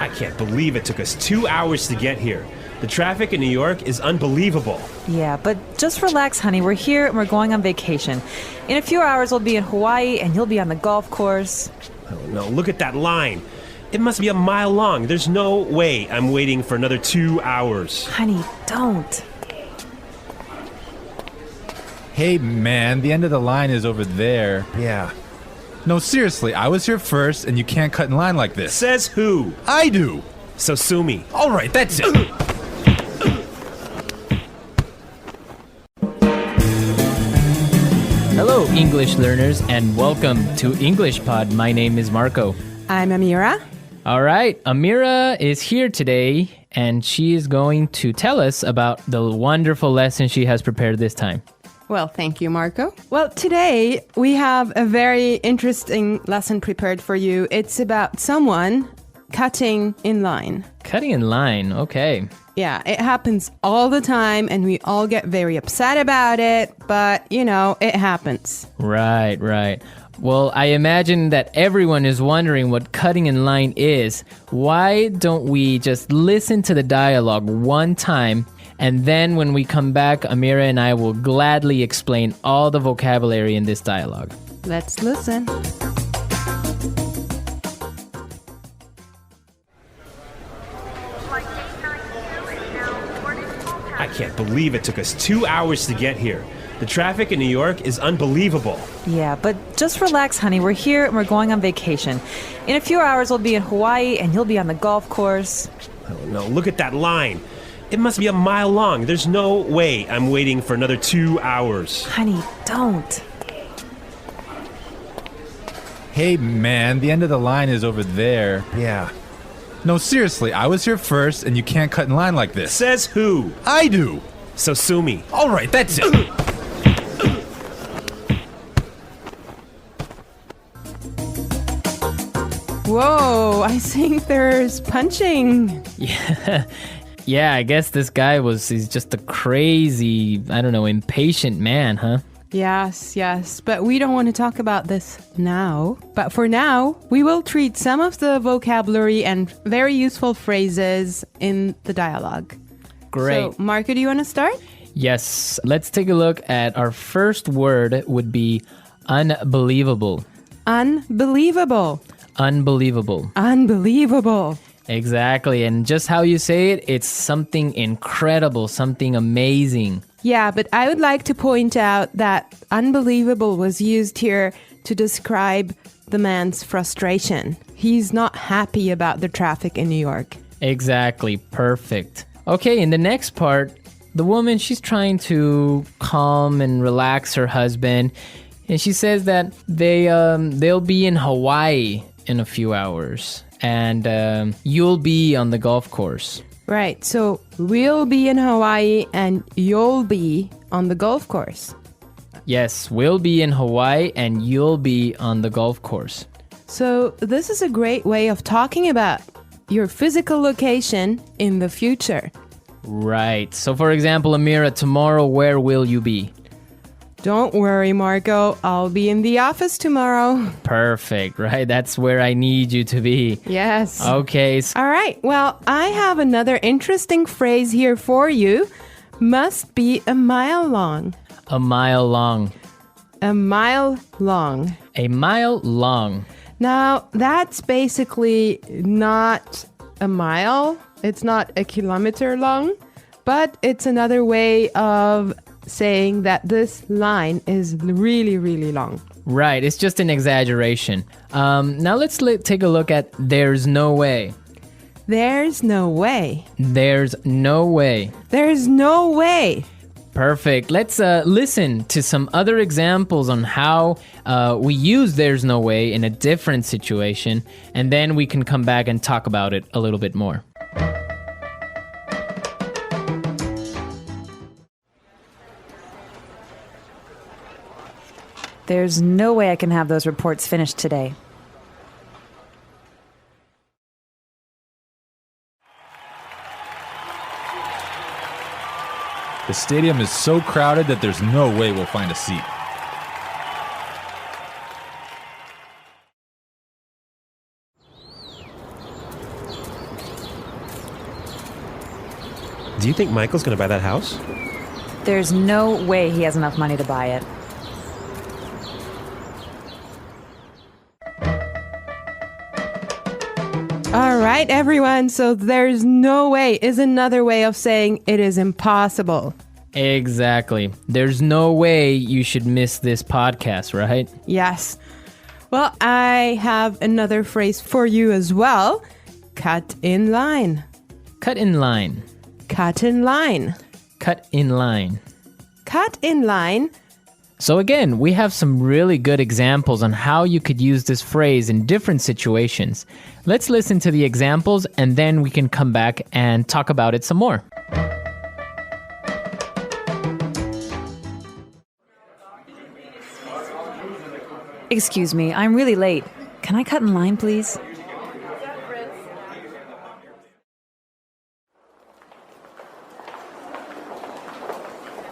I can't believe it took us 2 hours to get here. The traffic in New York is unbelievable. Yeah, but just relax, honey. We're here and we're going on vacation. In a few hours, we'll be in Hawaii and you'll be on the golf course. Oh no, look at that line. It must be a mile long. There's no way I'm waiting for another 2 hours. Honey, don't. Hey, man, the end of the line is over there. Yeah. No, seriously, I was here first, and you can't cut in line like this. Says who? I do. So sue me. All right, that's it. Hello, English learners, and welcome to englishpod. My name is Marco. I'm Amira. All right, Amira is here today, and she is going to tell us about the wonderful lesson she has prepared this time. Well, thank you, Marco. Well, today we have a very interesting lesson prepared for you. It's about someone cutting in line. Cutting in line, okay. Yeah, it happens all the time and we all get very upset about it, but, it happens. Right. Well, I imagine that everyone is wondering what cutting in line is. Why don't we just listen to the dialogue one time, and then when we come back, Amira and I will gladly explain all the vocabulary in this dialogue. Let's listen. I can't believe it took us 2 hours to get here. The traffic in New York is unbelievable. Yeah, but just relax, honey. We're here and we're going on vacation. In a few hours, we'll be in Hawaii and you'll be on the golf course. Oh no, look at that line. It must be a mile long. There's no way I'm waiting for another 2 hours. Honey, don't. Hey, man, the end of the line is over there. Yeah. No, seriously, I was here first, and you can't cut in line like this. Says who? I do. So sue me. All right, that's it. Whoa, I think there's punching. Yeah, I guess this guy he's just a crazy, impatient man, huh? Yes, but we don't want to talk about this now. But for now, we will treat some of the vocabulary and very useful phrases in the dialogue. Great. So, Marco, do you want to start? Yes, let's take a look at our first word would be unbelievable. Unbelievable. Unbelievable. Unbelievable. Exactly, and just how you say it, it's something incredible, something amazing. Yeah, but I would like to point out that unbelievable was used here to describe the man's frustration. He's not happy about the traffic in New York. Exactly, perfect. Okay, in the next part, the woman, she's trying to calm and relax her husband, and she says that they'll be in Hawaii in a few hours, and you'll be on the golf course. Right, so we'll be in Hawaii and you'll be on the golf course. Yes, we'll be in Hawaii and you'll be on the golf course. So this is a great way of talking about your physical location in the future. Right. So for example, Amira, tomorrow, where will you be? Don't worry, Marco. I'll be in the office tomorrow. Perfect, right? That's where I need you to be. Yes. Okay. All right. Well, I have another interesting phrase here for you. Must be a mile long. A mile long. A mile long. A mile long. Now, that's basically not a mile. It's not a kilometer long, but it's another way of saying that this line is really, really long. Right, it's just an exaggeration. Now let's take a look at there's no way. There's no way. There's no way. There's no way. Perfect. Let's listen to some other examples on how we use there's no way in a different situation, and then we can come back and talk about it a little bit more. There's no way I can have those reports finished today. The stadium is so crowded that there's no way we'll find a seat. Do you think Michael's going to buy that house? There's no way he has enough money to buy it. All right, everyone. So there's no way is another way of saying it is impossible. Exactly. There's no way you should miss this podcast, right? Yes. Well, I have another phrase for you as well. Cut in line. Cut in line. Cut in line. Cut in line. Cut in line. So again, we have some really good examples on how you could use this phrase in different situations. Let's listen to the examples and then we can come back and talk about it some more. Excuse me, I'm really late. Can I cut in line, please?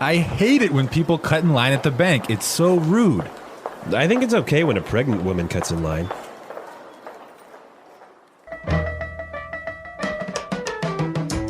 I hate it when people cut in line at the bank. It's so rude. I think it's okay when a pregnant woman cuts in line.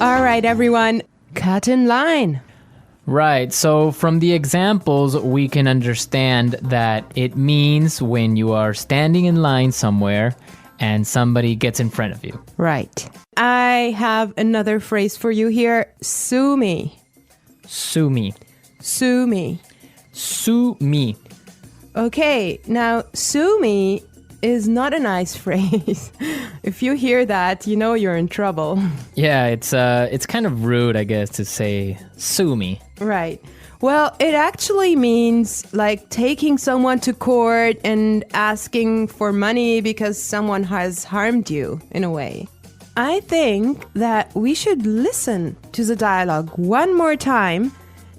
All right, everyone. Cut in line. Right, so from the examples, we can understand that it means when you are standing in line somewhere and somebody gets in front of you. Right. I have another phrase for you here. Sue me. Sue me. Sue me. Sue me. Okay, now sue me is not a nice phrase. If you hear that, you know you're in trouble. Yeah, it's kind of rude, I guess, to say sue me. Right. Well, it actually means like taking someone to court and asking for money because someone has harmed you in a way. I think that we should listen to the dialogue one more time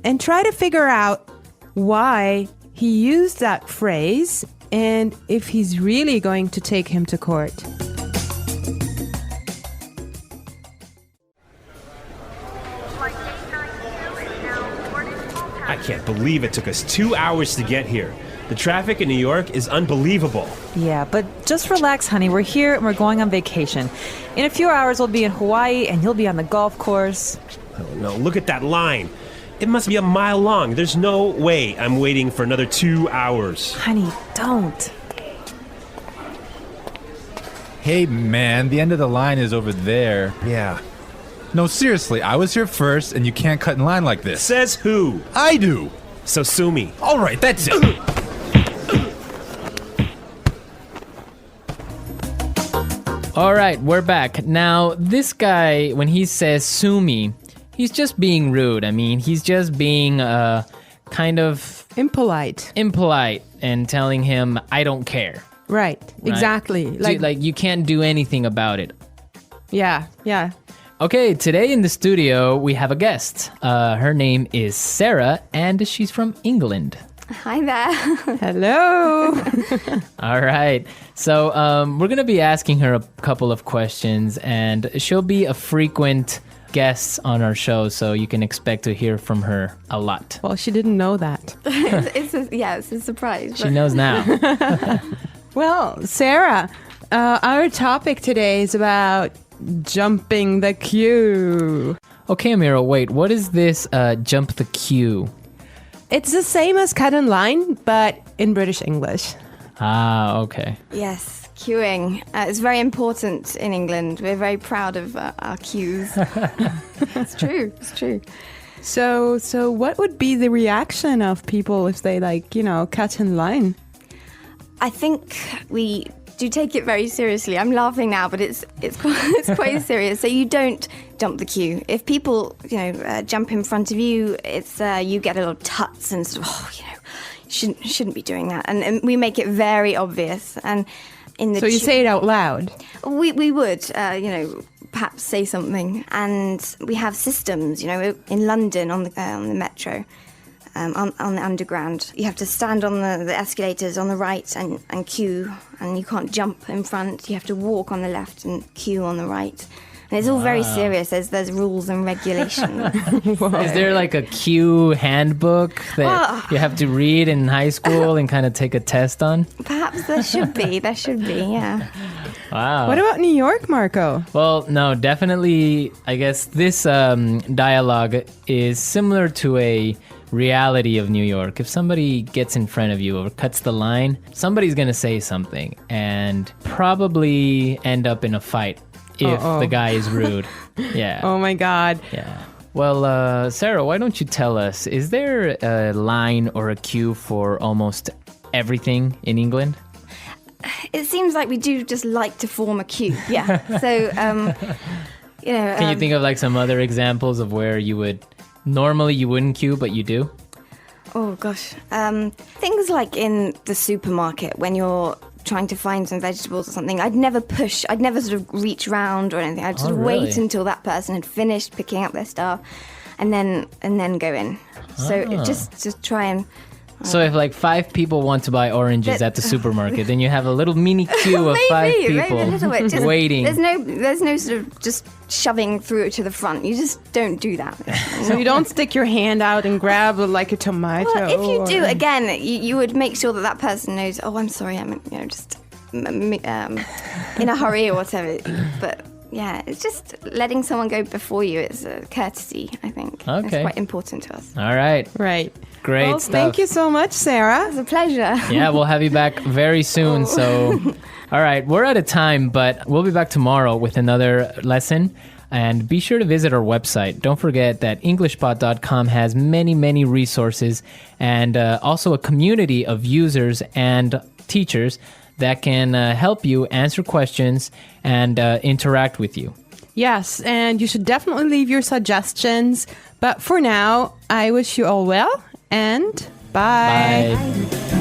and try to figure out why he used that phrase and if he's really going to take him to court. I can't believe it took us 2 hours to get here. The traffic in New York is unbelievable. Yeah, but just relax, honey. We're here and we're going on vacation. In a few hours, we'll be in Hawaii and you'll be on the golf course. Oh no, look at that line. It must be a mile long. There's no way I'm waiting for another 2 hours. Honey, don't. Hey, man, the end of the line is over there. Yeah. No, seriously, I was here first, and you can't cut in line like this. Says who? I do. So sue me. All right, that's it. All right, we're back. Now, this guy, when he says sue me, he's just being rude. I mean, he's just being kind of Impolite. impolite and telling him, I don't care. Right. Exactly. Like you can't do anything about it. Yeah. Okay, today in the studio, we have a guest. Her name is Sarah, and she's from England. Hi there. Hello. All right. So we're going to be asking her a couple of questions, and she'll be a frequent guest on our show, so you can expect to hear from her a lot. Well, she didn't know that. it's a surprise. She knows now. Well, Sarah, our topic today is about jumping the queue. Okay, Amira, wait. What is this jump the queue? It's the same as cut in line, but in British English. Ah, okay. Yes, queuing. It's very important in England. We're very proud of our queues. It's true. So what would be the reaction of people if they cut in line? I think we do take it very seriously. I'm laughing now, but it's quite serious. So you don't jump the queue. If people jump in front of you, it's you get a little tuts and sort of, shouldn't be doing that. And we make it very obvious. And in the So you say it out loud. We would perhaps say something. And we have systems. In London on the metro. On the underground, you have to stand on the escalators on the right and queue, and you can't jump in front. You have to walk on the left and queue on the right, And it's all very serious. There's rules and regulations. Is there like a Q handbook that you have to read in high school and kind of take a test on? Perhaps there should be. There should be, yeah. Wow. What about New York, Marco? Well, no, definitely. I guess this dialogue is similar to a reality of New York. If somebody gets in front of you or cuts the line, somebody's going to say something and probably end up in a fight if the guy is rude. Yeah. Oh my God. Yeah. Well, Sarah, why don't you tell us, is there a line or a cue for almost everything in England? It seems like we do just like to form a queue. Yeah. So, Can you think of like some other examples of where you would normally you wouldn't queue, but you do? Oh gosh, things like in the supermarket when you're trying to find some vegetables or something. I'd never sort of reach round or anything. I'd sort of really? wait until that person had finished picking up their stuff, and then go in. So it just try and. So if like 5 people want to buy oranges at the supermarket, then you have a little mini queue of 5 people maybe a little bit. Just, waiting. There's no sort of just shoving through to the front. You just don't do that. So you don't stick your hand out and grab like a tomato. Well, if you do, or- again, you would make sure that person knows. Oh, I'm sorry, I'm just in a hurry or whatever. But yeah, it's just letting someone go before you is a courtesy. I think Okay. it's quite important to us. All right. Right. Great Well, stuff. thank you so much, Sarah. It's a pleasure. Yeah, we'll have you back very soon. So, all right, we're out of time, but we'll be back tomorrow with another lesson. And be sure to visit our website. Don't forget that englishpod.com has many, many resources and also a community of users and teachers that can help you answer questions and interact with you. Yes, and you should definitely leave your suggestions. But for now, I wish you all well and bye. Bye.